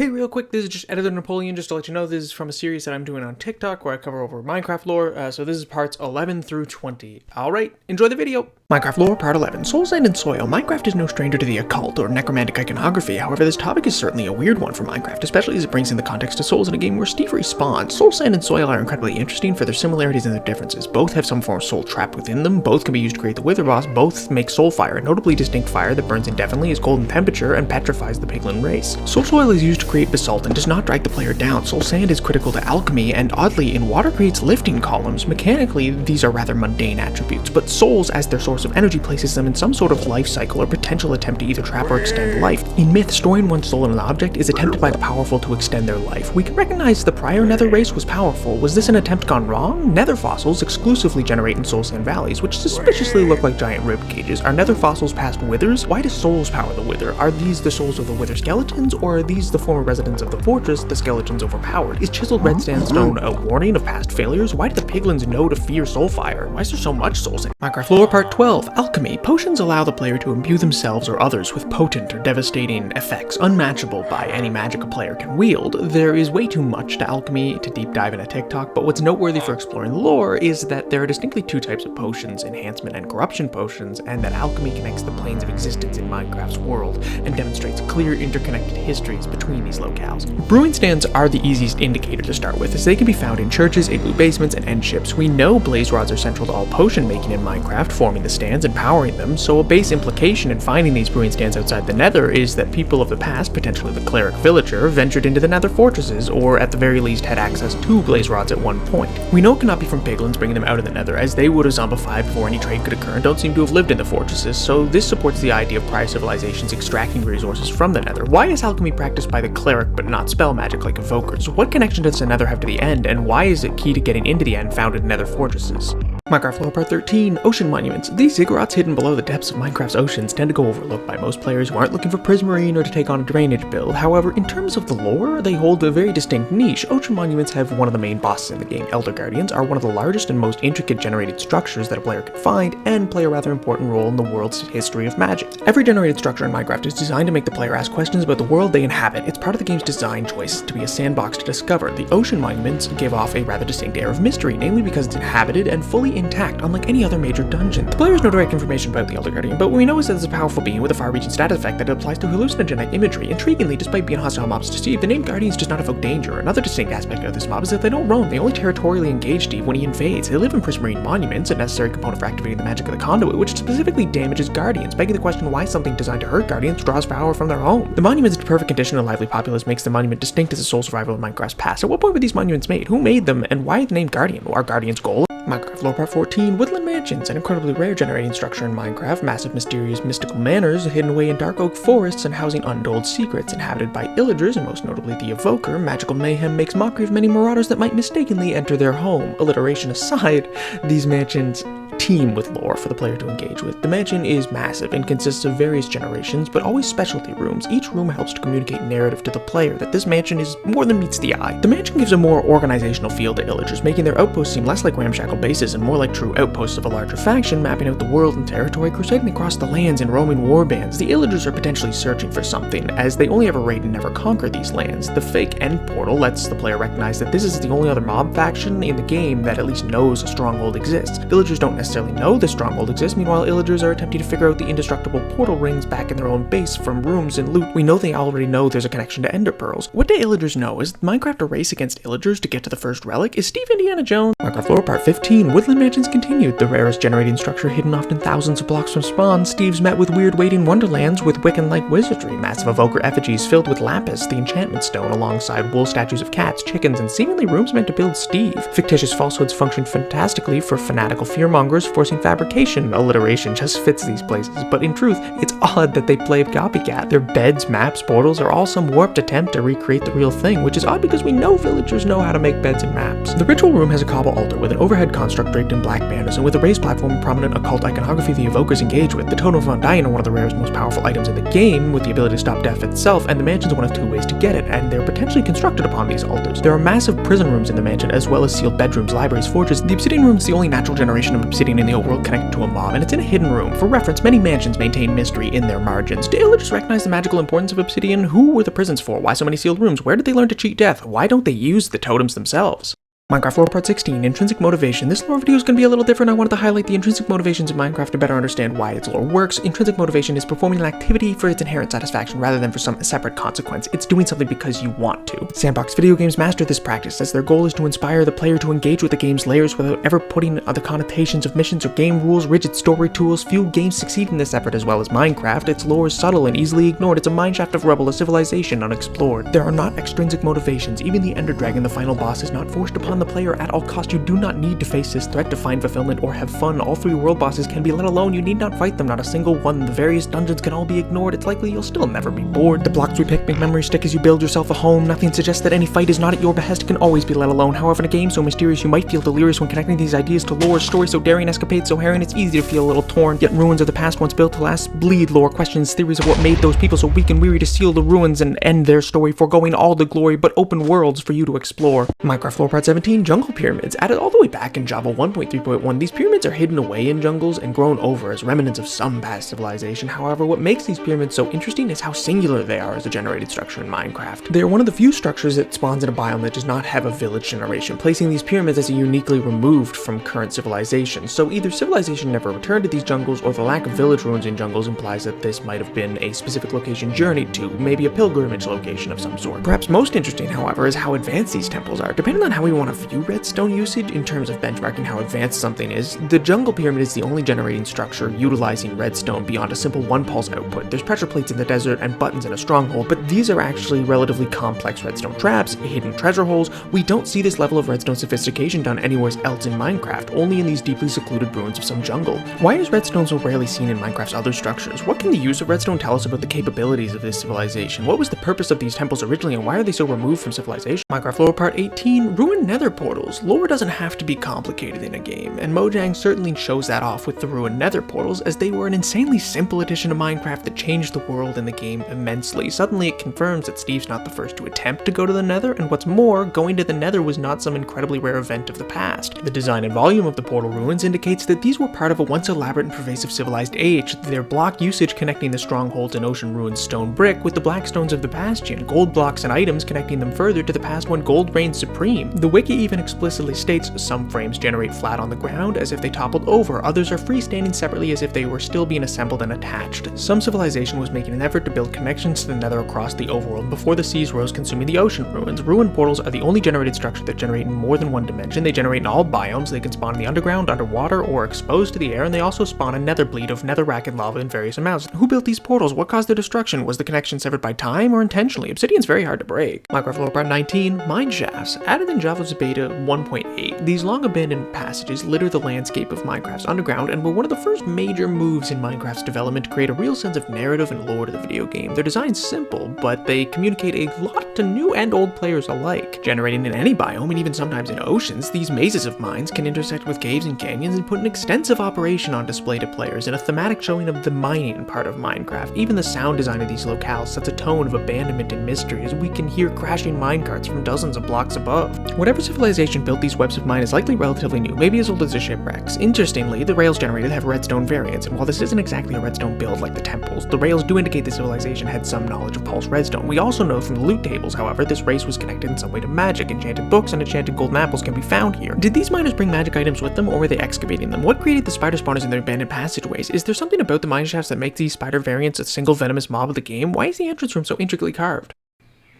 Hey, real quick, this is just Editor Napoleon, just to let you know this is from a series that I'm doing on TikTok where I cover over Minecraft lore, so this is parts 11 through 20. Alright, enjoy the video! Minecraft lore, part 11. Soul Sand and Soil. Minecraft is no stranger to the occult or necromantic iconography, however this topic is certainly a weird one for Minecraft, especially as it brings in the context of souls in a game where Steve respawns. Soul Sand and Soil are incredibly interesting for their similarities and their differences. Both have some form of soul trapped within them, both can be used to create the Wither Boss, both make soul fire, a notably distinct fire that burns indefinitely, is cold in temperature, and petrifies the piglin race. Soul Soil is used to create basalt and does not drag the player down. Soul Sand is critical to alchemy, and oddly, in water creates lifting columns. Mechanically, these are rather mundane attributes, but souls, as their source of energy, places them in some sort of life cycle or potential attempt to either trap or extend life. In myth, storing one's soul in an object is attempted by the powerful to extend their life. We can recognize the prior Nether race was powerful. Was this an attempt gone wrong? Nether fossils exclusively generate in soul sand valleys, which suspiciously look like giant rib cages. Are Nether fossils past withers? Why do souls power the wither? Are these the souls of the wither skeletons, or are these the former residents of the fortress, the skeletons overpowered? Is chiseled red sandstone a warning of past failures? Why do the piglins know to fear soulfire? Why is there so much soul sand? Minecraft lore part 12. Alchemy. Potions allow the player to imbue themselves or others with potent or devastating effects unmatchable by any magic a player can wield. There is way too much to alchemy to deep dive into TikTok, but what's noteworthy for exploring the lore is that there are distinctly two types of potions, enhancement and corruption potions, and that alchemy connects the planes of existence in Minecraft's world and demonstrates clear interconnected histories between these locales. Brewing stands are the easiest indicator to start with, as they can be found in churches, igloo basements, and end ships. We know blaze rods are central to all potion making in Minecraft, forming the stands and powering them, so a base implication in finding these brewing stands outside the Nether is that people of the past, potentially the cleric villager, ventured into the Nether fortresses, or at the very least had access to blaze rods at one point. We know it cannot be from piglins bringing them out of the Nether, as they would have zombified before any trade could occur and don't seem to have lived in the fortresses, so this supports the idea of prior civilizations extracting resources from the Nether. Why is alchemy practiced by the cleric but not spell magic like evokers? What connection does the Nether have to the end, and why is it key to getting into the end found in Nether fortresses? Minecraft lore part 13. Ocean monuments. These ziggurats hidden below the depths of Minecraft's oceans tend to go overlooked by most players who aren't looking for prismarine or to take on a drainage build. However, in terms of the lore, they hold a very distinct niche. Ocean monuments have one of the main bosses in the game. Elder Guardians are one of the largest and most intricate generated structures that a player can find, and play a rather important role in the world's history of magic. Every generated structure in Minecraft is designed to make the player ask questions about the world they inhabit. It's part of the game's design choice to be a sandbox to discover. The ocean monuments give off a rather distinct air of mystery, namely because it's inhabited and fully intact, unlike any other major dungeon. The player has no direct information about the Elder Guardian, but what we know is that it's a powerful being with a far-reaching status effect that applies to hallucinogenic imagery. Intriguingly, despite being hostile mobs to Steve, the name Guardians does not evoke danger. Another distinct aspect of this mob is that they don't roam. They only territorially engage Steve when he invades. They live in prismarine monuments, a necessary component for activating the magic of the conduit, which specifically damages Guardians, begging the question why something designed to hurt Guardians draws power from their own. The monument's perfect condition and lively populace makes the monument distinct as a soul survival in Minecraft's past. At what point were these monuments made? Who made them? And why the name Guardian? Are Guardians gold? Minecraft lore part 14. Woodland mansions, an incredibly rare generating structure in Minecraft. Massive, mysterious, mystical manors hidden away in dark oak forests and housing untold secrets. Inhabited by illagers, and most notably the evoker, magical mayhem makes mockery of many marauders that might mistakenly enter their home. Alliteration aside, these mansions teem with lore for the player to engage with. The mansion is massive and consists of various generations, but always specialty rooms. Each room helps to communicate narrative to the player that this mansion is more than meets the eye. The mansion gives a more organizational feel to illagers, making their outposts seem less like ramshackle bases and more like true outposts of a larger faction, mapping out the world and territory, crusading across the lands in roaming war bands. The illagers are potentially searching for something, as they only ever raid and never conquer these lands. The fake end portal lets the player recognize that this is the only other mob faction in the game that at least knows a stronghold exists. Villagers don't necessarily know the stronghold exists, meanwhile illagers are attempting to figure out the indestructible portal rings back in their own base from rooms and loot. We know they already know there's a connection to ender pearls. What do illagers know? Is Minecraft a race against illagers to get to the first relic? Is Steve Indiana Jones? Minecraft lore part 15. Woodland mansions continued. The rarest generating structure hidden often thousands of blocks from spawn. Steve's met with weird waiting wonderlands with Wiccan-like wizardry. Massive evoker effigies filled with lapis, the enchantment stone, alongside wool statues of cats, chickens, and seemingly rooms meant to build Steve. Fictitious falsehoods function fantastically for fanatical fearmongers, forcing fabrication. Alliteration just fits these places, but in truth, it's odd that they play copycat. Their beds, maps, portals are all some warped attempt to recreate the real thing, which is odd because we know villagers know how to make beds and maps. The ritual room has a cobble altar with an overhead construct draped in black banners, and with a raised platform and prominent occult iconography the evokers engage with. The Totem of Undying are one of the rarest, most powerful items in the game, with the ability to stop death itself, and the mansion's one of two ways to get it, and they're potentially constructed upon these altars. There are massive prison rooms in the mansion, as well as sealed bedrooms, libraries, forges. The obsidian room is the only natural generation of obsidian sitting in the overworld connected to a mob, and it's in a hidden room. For reference, many mansions maintain mystery in their margins. Do villagers recognize the magical importance of obsidian? Who were the prisons for? Why so many sealed rooms? Where did they learn to cheat death? Why don't they use the totems themselves? Minecraft Lore Part 16, Intrinsic Motivation. This lore video is going to be a little different. I wanted to highlight the intrinsic motivations in Minecraft to better understand why its lore works. Intrinsic motivation is performing an activity for its inherent satisfaction rather than for some separate consequence. It's doing something because you want to. Sandbox video games master this practice, as their goal is to inspire the player to engage with the game's layers without ever putting the connotations of missions or game rules, rigid story tools. Few games succeed in this effort as well as Minecraft. Its lore is subtle and easily ignored. It's a mineshaft of rubble, a civilization unexplored. There are not extrinsic motivations. Even the Ender Dragon, the final boss, is not forced upon the player at all costs. You do not need to face this threat to find fulfillment or have fun. All 3 world bosses can be let alone. You need not fight them, not a single one. The various dungeons can all be ignored. It's likely you'll still never be bored. The blocks we pick make memories stick as you build yourself a home. Nothing suggests that any fight is not at your behest. It can always be let alone. However, in a game so mysterious, you might feel delirious when connecting these ideas to lore. Story so daring, escapades so harrowing, it's easy to feel a little torn. Yet ruins of the past once built to last bleed lore questions, theories of what made those people so weak and weary to seal the ruins and end their story, foregoing all the glory but open worlds for you to explore. Minecraft Lore Part 17, Jungle Pyramids. Added all the way back in Java 1.3.1, these pyramids are hidden away in jungles and grown over as remnants of some past civilization. However, what makes these pyramids so interesting is how singular they are as a generated structure in Minecraft. They are one of the few structures that spawns in a biome that does not have a village generation, placing these pyramids as uniquely removed from current civilization. So either civilization never returned to these jungles, or the lack of village ruins in jungles implies that this might have been a specific location journeyed to, maybe a pilgrimage location of some sort. Perhaps most interesting, however, is how advanced these temples are. Depending on how we want to view redstone usage in terms of benchmarking how advanced something is, the jungle pyramid is the only generating structure utilizing redstone beyond a simple 1-pulse output. There's pressure plates in the desert and buttons in a stronghold, but these are actually relatively complex redstone traps, hidden treasure holes. We don't see this level of redstone sophistication done anywhere else in Minecraft, only in these deeply secluded ruins of some jungle. Why is redstone so rarely seen in Minecraft's other structures? What can the use of redstone tell us about the capabilities of this civilization? What was the purpose of these temples originally, and why are they so removed from civilization? Minecraft Lore Part 18, Ruined Nether Portals. Lore doesn't have to be complicated in a game, and Mojang certainly shows that off with the Ruined Nether Portals, as they were an insanely simple addition to Minecraft that changed the world and the game immensely. Suddenly it confirms that Steve's not the first to attempt to go to the Nether, and what's more, going to the Nether was not some incredibly rare event of the past. The design and volume of the portal ruins indicates that these were part of a once elaborate and pervasive civilized age. Their block usage connecting the strongholds and ocean ruins stone brick with the black stones of the bastion, gold blocks and items connecting them further to the past when gold reigned supreme. The wiki even explicitly states some frames generate flat on the ground as if they toppled over, others are freestanding separately as if they were still being assembled and attached. Some civilization was making an effort to build connections to the Nether across the overworld before the seas rose consuming the ocean ruins. Ruined portals are the only generated structure that generate in more than one dimension. They generate in all biomes. They can spawn in the underground, underwater, or exposed to the air, and they also spawn a nether bleed of netherrack and lava in various amounts. Who built these portals? What caused their destruction? Was the connection severed by time or intentionally? Obsidian's very hard to break. Minecraft Lore Part 19, Mineshafts. Added in Java's beta 1.8, these long abandoned passages litter the landscape of Minecraft's underground and were one of the first major moves in Minecraft's development to create a real sense of narrative and lore to the video game. Their design's simple, but they communicate a lot to new and old players alike. Generating in any biome and even sometimes in oceans, these mazes of mines can intersect with caves and canyons and put an extensive operation on display to players in a thematic showing of the mining part of Minecraft. Even the sound design of these locales sets a tone of abandonment and mystery as we can hear crashing minecarts from dozens of blocks above. Whatever civilization built these webs of mine is likely relatively new, maybe as old as the shipwrecks. Interestingly, the rails generated have redstone variants, and while this isn't exactly a redstone build like the temples, the rails do indicate the civilization had some knowledge of pulse redstone. We also know from the loot tables, however, this race was connected in some way to magic. Enchanted books and enchanted golden apples can be found here. Did these miners bring magic items with them, or were they excavating them? What created the spider spawners in their abandoned passageways? Is there something about the mineshafts that makes these spider variants a single venomous mob of the game? Why is the entrance room so intricately carved?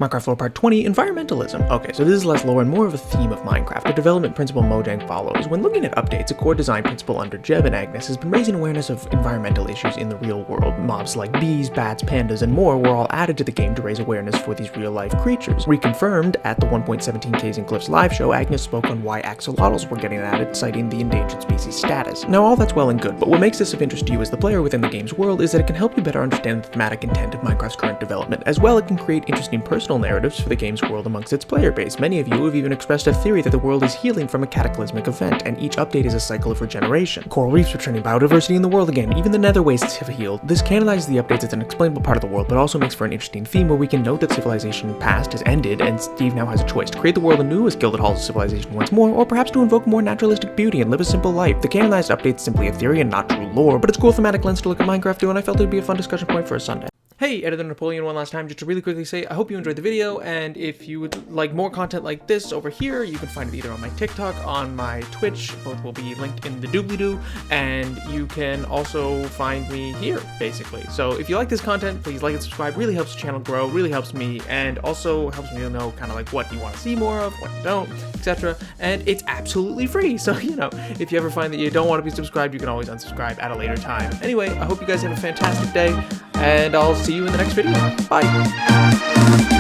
Minecraft Lore Part 20, Enviromentalism. Okay, so this is less lore and more of a theme of Minecraft, a development principle Mojang follows. When looking at updates, a core design principle under Jeb and Agnes has been raising awareness of environmental issues in the real world. Mobs like bees, bats, pandas, and more were all added to the game to raise awareness for these real-life creatures. Reconfirmed at the 1.17 Ks and Cliffs live show, Agnes spoke on why axolotls were getting added, citing the endangered species status. Now, all that's well and good, but what makes this of interest to you as the player within the game's world is that it can help you better understand the thematic intent of Minecraft's current development. As well, it can create interesting personal personal narratives for the game's world amongst its player base. Many of you have even expressed a theory that the world is healing from a cataclysmic event, and each update is a cycle of regeneration. Coral reefs returning, biodiversity in the world again, even the nether wastes have healed. This canonizes the updates as an explainable part of the world, but also makes for an interesting theme where we can note that civilization past has ended, and Steve now has a choice: to create the world anew as Gilded Halls of Civilization once more, or perhaps to invoke more naturalistic beauty and live a simple life. The canonized update is simply a theory and not true lore, but it's a cool thematic lens to look at Minecraft through, and I felt it would be a fun discussion point for a Sunday. Hey, Editor Napoleon, one last time, just to really quickly say, I hope you enjoyed the video, and if you would like more content like this over here, you can find it either on my TikTok, on my Twitch, both will be linked in the doobly-doo, and you can also find me here, basically. So if you like this content, please like and subscribe. Really helps the channel grow, really helps me, and also helps me to know kind of like what you want to see more of, what you don't, etc. And it's absolutely free, so you know, if you ever find that you don't want to be subscribed, you can always unsubscribe at a later time. Anyway, I hope you guys have a fantastic day, and I'll see you in the next video. Bye!